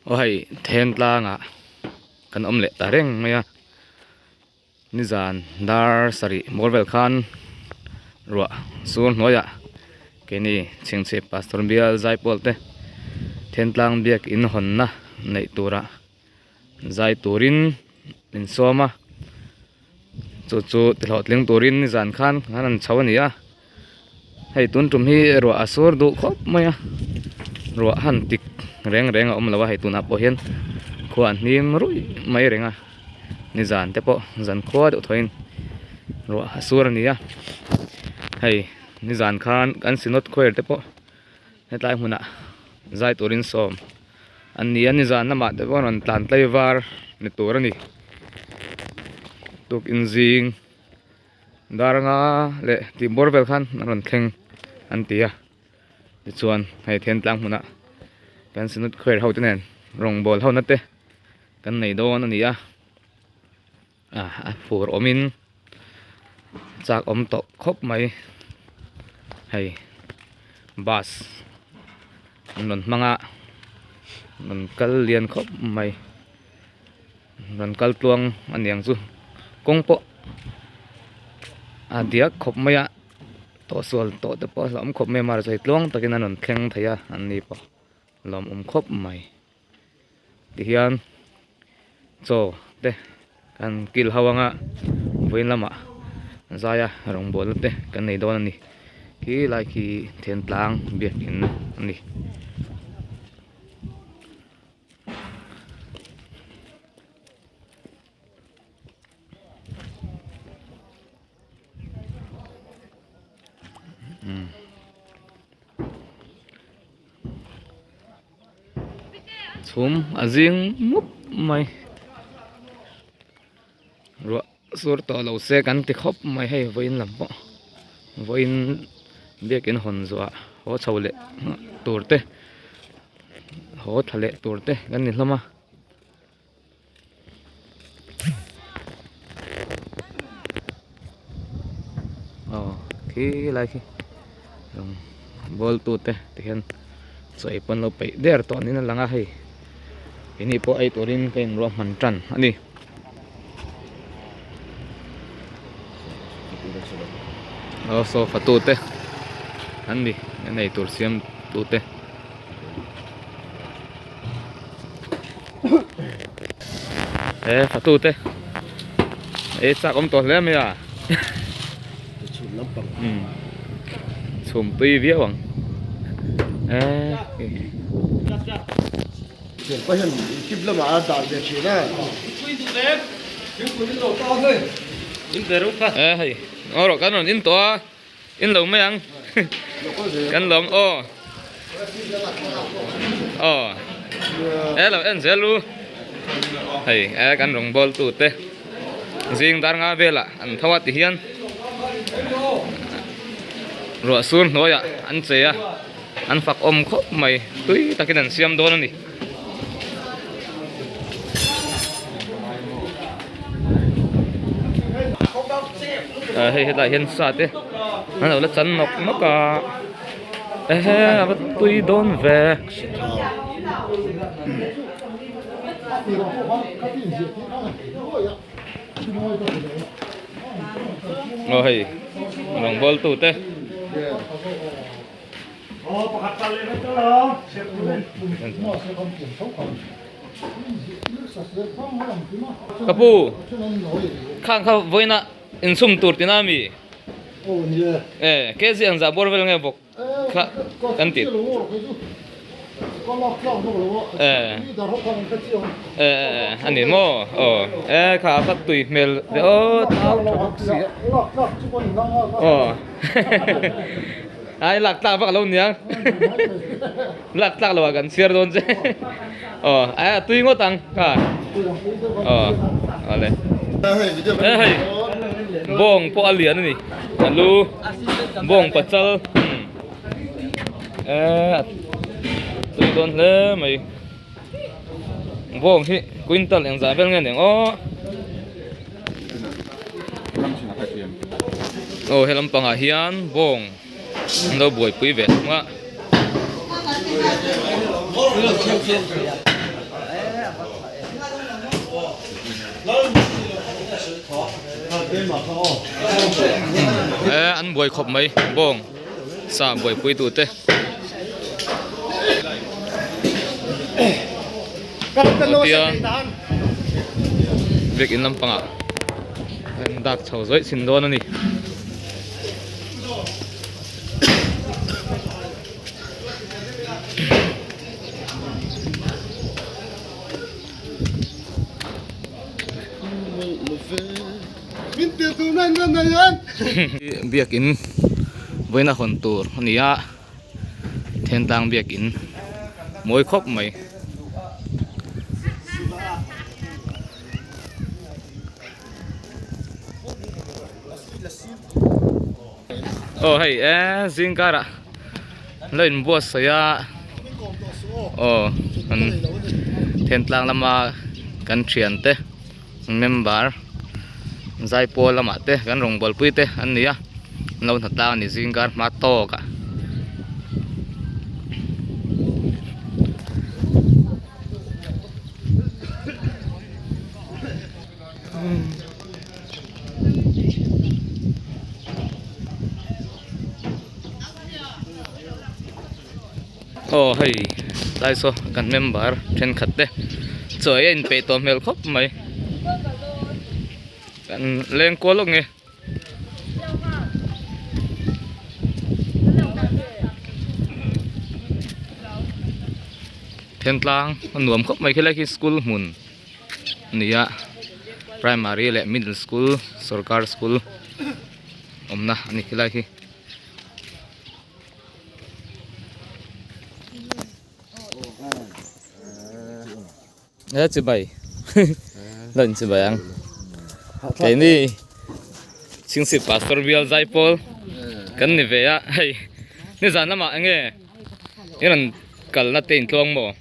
Ôi then tlang à kan omle ta reng maya nizan dar sari morvel khan ruwa sur noya keni chingche pastor bial zai polte then tlang biak in honna nei tura zai turin in soma chu chu tilhot ling turin nizan khan hanan chawania hei tun tum hi ruwa asur du khop maya ruwa han tik reng reng om lawa hei tuna po hian khuan nim rui mai renga ni zan te po zan khwa do thoin ruwa asur ania hei ni zan khan kan sinot khoer te po hetlai hmuna zai turin som an ni zan nama te po ron tlan tlai var ni tur ani tuk in jing daranga le ti borvel khan ron thleng an tia ti chuan hei then tlang hmuna kan sinut khoer ho te nen rong bol ho na te kan nei don ani a phur omin chak om to khop mai hei bas non manga non kal lian khop mai non kal tuang aniang chu kongpo dia khop maya to sol to te po lom khop me mar chai tlong takin anon thleng thaya an ni po lom khop mai ti hian cho te kan kil hawanga voin lama zaya rong bol te kan nei don ani ki lai ki then tlang biak in ani chum azing mup mai ruwa sur to lo se kan ti khop mai hei voin lam po voin biakin hon zuwa ho chawle turte ho thale turte kan ni hlama ki lai ki bol tu te tihan soi pon lo pe der to ni na langa hei ini po ai turin kain ro man tran ani so fatu te ani nei tur siam tu te fatu te chak om to hle me ya chum tui vía bằng hiện có hiện kịp là mà đào về chuyện đó hay rồi cái nó in to in lồng mấy ăn cái lồng là em sẽ luôn hay cái lồng bol tụt thế riêng dar nga về là anh thawat hiền ruwa sun noya an cheya an fak om khop mai tui takin an siam don ani hei hetlai hian sa te an lo la chan nok noka tui don ve hei rong bol tu te kapu khang kha voina in sum tur tinami ke ziang za borvel nge bok kan tit ani mo kha khat tui mel de tao ai lạc ta bạc lâu nhá lạc ta là gần xe đôn chứ ai tuy ngó tăng cả đây hey bong po alien này lu bong pachal tuy đôn thế mày bong thì quintal yang giá vel nghe này helam panga hian bong nó buổi quý vẻ đúng không ạ ăn buổi khop mấy bông sa buổi cuối tụ tê việc in Lampang à em đặc chầu dối xin đón anh đi việc in với na hồn tour nia thiên tang việc in mỗi khóc mày hay zingkara lên bua saya anh thiên tang lama kan thian te member zai po lama te kan rong bol pui te an nia lâu thật ta ni zingkar ma to cả hay tại sao kan member trên khát đấy trời anh pe to mel khóc mày kan lên qua lúc nghe thiên lang nuông khóc mày khi lại school mun nia primary le middle school sarkar school omna ani khi lại chị bảy lần chị bảy ăn cái này chính sự pastor bill zai paul cái này về á hayนี่giờ nó mà anh nghe cái lần cần là tiền tuông mò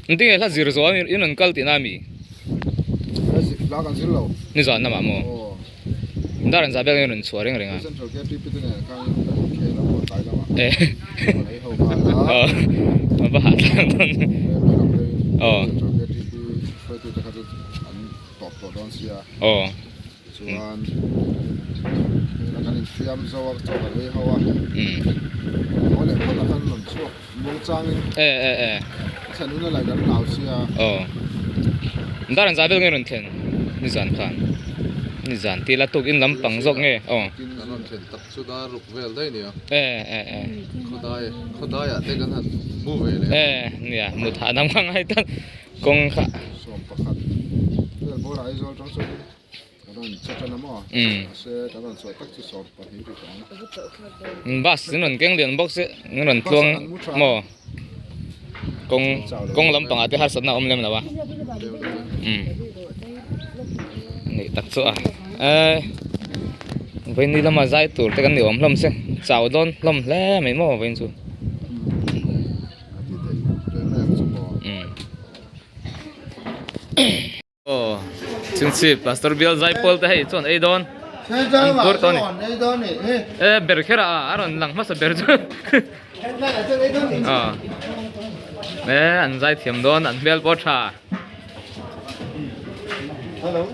anh tiếng là gì rồi cái lần cần tiền amiนี่giờ nó mà mò đó là giờ bây giờ lần xóa riêng riêng à mà bà hát thằng đó là giá bây giờ tiền ni dàn khan ni dàn thì là tục in Lampang dọc nghe khodai à te kan han mu ve le nè một thả năm khang hay tất công khả som pakhat le bora ai zol tang so karon chachana mo se karon so tak chi som pa hi ri kan bus nên keng liền box nên tuông mò công Lampang ate har satna om lem na ba này tak so với ni lama zai tur te kan ni om lam se chào don lam le mai mo ven chu chính sĩ pastor bill zai paul te hay chon ei don an tur to ni ber khera aron lang ma sa ber chu an zai thiam don an bel po tha hello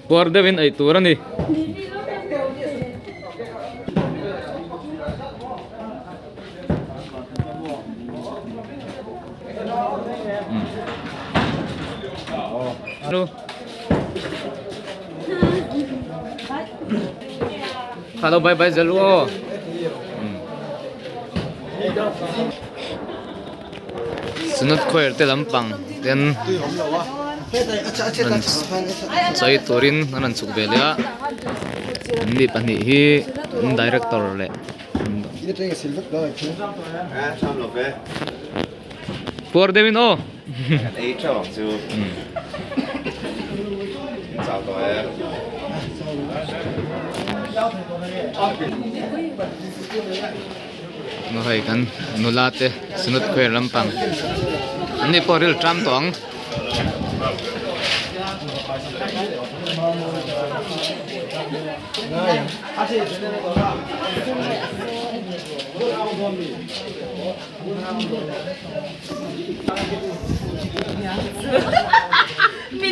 por devin ai turani hello bye bye zalo sunat khoer te Lampang ten chai turin nan chuk belia ni pani hi director le por devin o ấy cho chú chào tôi nó hay kan nulate sunut khoer Lampang ani poril tram tong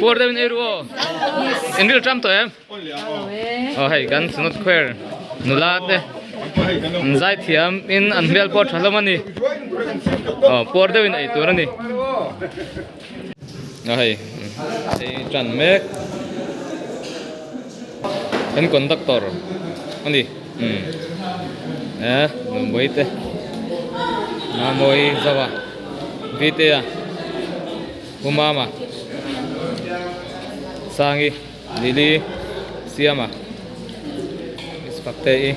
Por đây bên Euro. In real Trump thôi em. Hay gan not queer. Nulat de. Zai thiam in unreal port halamani. Por đây bên ấy tu ra ni. Hay. Trần mek. En conductor. Ani. Mumbai te. Moi zawa. Vite ya. Umama. Sangi, Lili, Siama. Ispakte.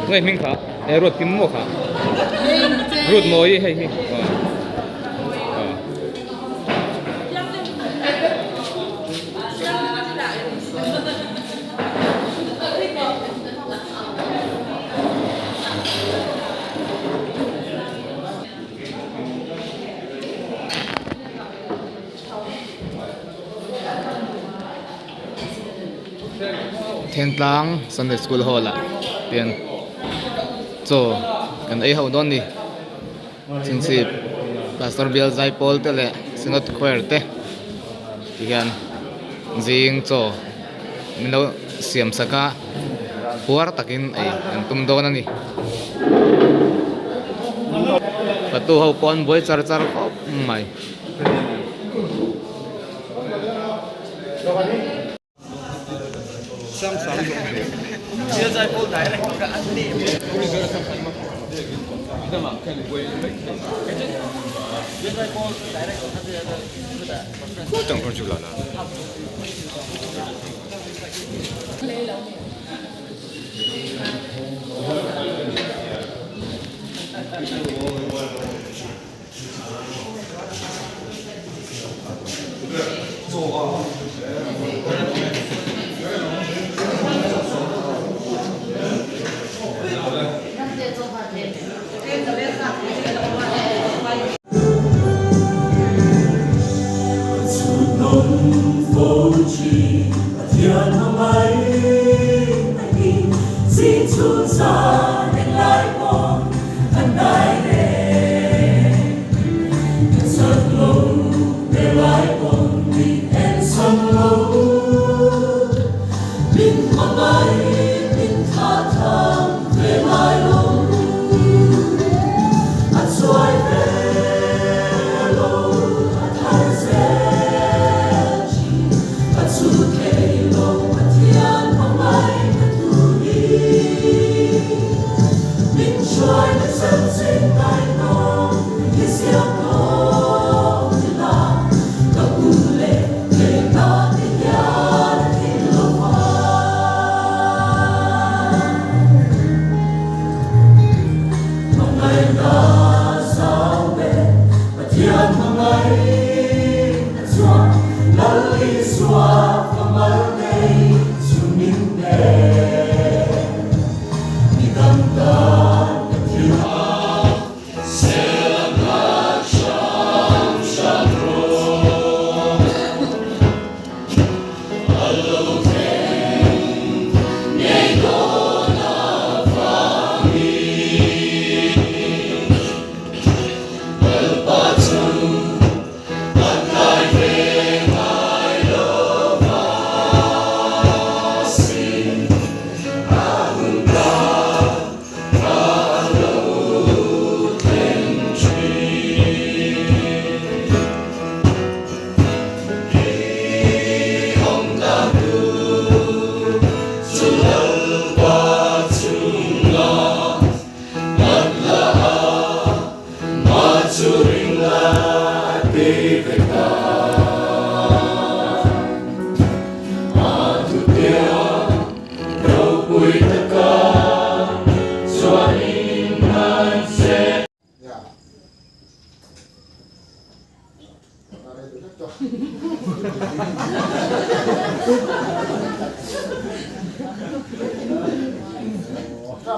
Ngay mình khá, ruột kim mua khá. Ruột mồi hay hi. Thiên Tlang Sunday School Hall ạ. Tiền so kan ai hậu don đi chính sĩ Pastor Bill Zai Paul te le sinot choir te tigan jing so mino siam saka puar takin ai an tum don ani patu hau pon boy char char mai Chẳng còn chịu lại nào.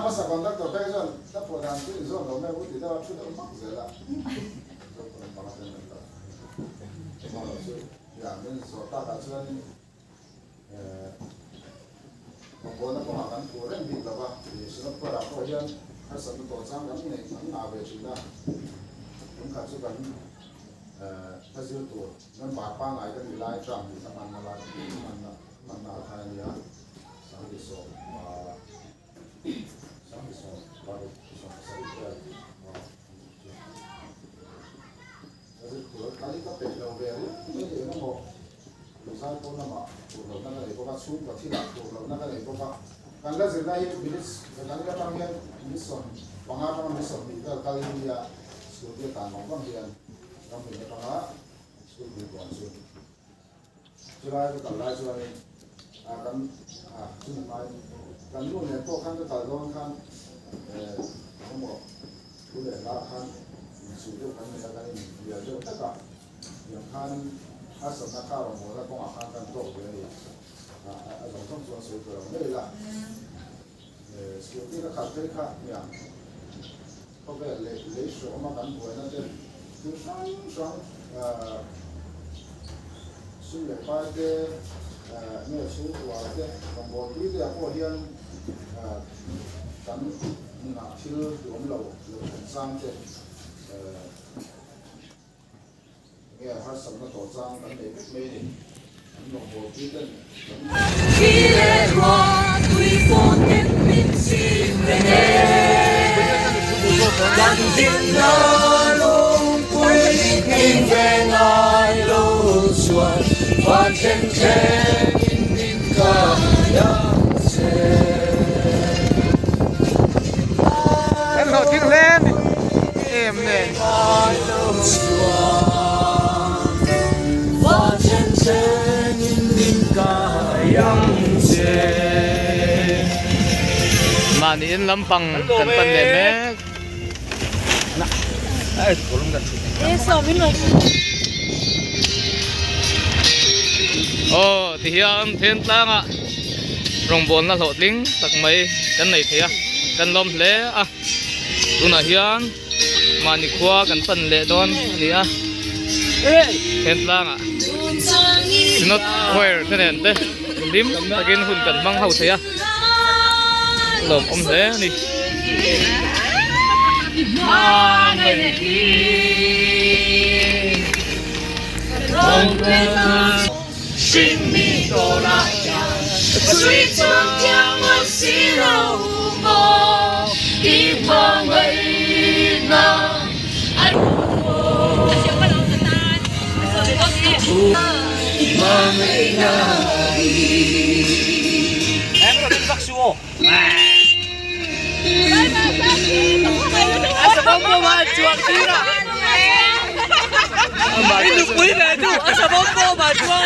Masa conductor back zone, that for them to zone, no matter what they do, to the mark, they are. อย่างนั้นสอบตาการเชื่อนี่บางคนนักก็หากันตัวเร่งดีแล้วว่าสำหรับพวกเราก็ยังให้สำหรับตัวสร้างกันนี่มันอาเวชินะผมขัดสู้กันถ้าซื้อตัวมันบาดป้าไงก็มีลายจังมีสมันอะไรมันนาไทยเนี่ยสังเกตสอบสังเกตสอบไปสอบสังเกตkali ka pe lo ve ni ni no mo lo sa ko na ma ko lo na le ko ka su ka thi la ko lo na ka le ko ka kan la zela hi bilis ka kan ka tang ya ni son pa nga ta ni son ni ka ka li ya su ke ta no ba hian ka me ka nga su ni ko su chu la ka la chu la kan chu mai kan lu ne ko kan ka ta lo kan mo lu le la kanสุดยอดกันในการนี้เดี๋ยวจะตัดอย่างท่านอาสนะข้าวหมูแล้วก็อาหารกันโตเลยเราต้องส่วนสุดเราไม่ละสุดที่เราขาดไปขาดอย่างเขาก็เลยสวมมากันหัวนั่นเองคือช่างสุดเลยไปเด้เนี่ยสุดว่าเด้บางคนที่เดี๋ยวพอเรียนกันหนักชื่อรวมเราสร้างเด้เนี่ยถ้าสำนักต่อสร้างกันในไม่ได้หลวงพ่อที่นั่น当天的龙归平原来路转，花千千明个样子。em họ tiếng lên em này mà ni in lam pang kan pan le me na ai kolom kan so min lo oh thì hiam thiên tang à rong bon na lot ling tak mai kan nei thia kan lom hle a tu na hian mà ni khwa kan pan le don ni a thiên tang à not where thế này thế lim takin hun kan mang hau thia lom thế ni sinh命都来呀，水中将我心肉梦，一旁为那。Em có tin vắc xua. Asa bông cô mà chuột đi ra. Ini quý này tu, asa bông cô mà chuột.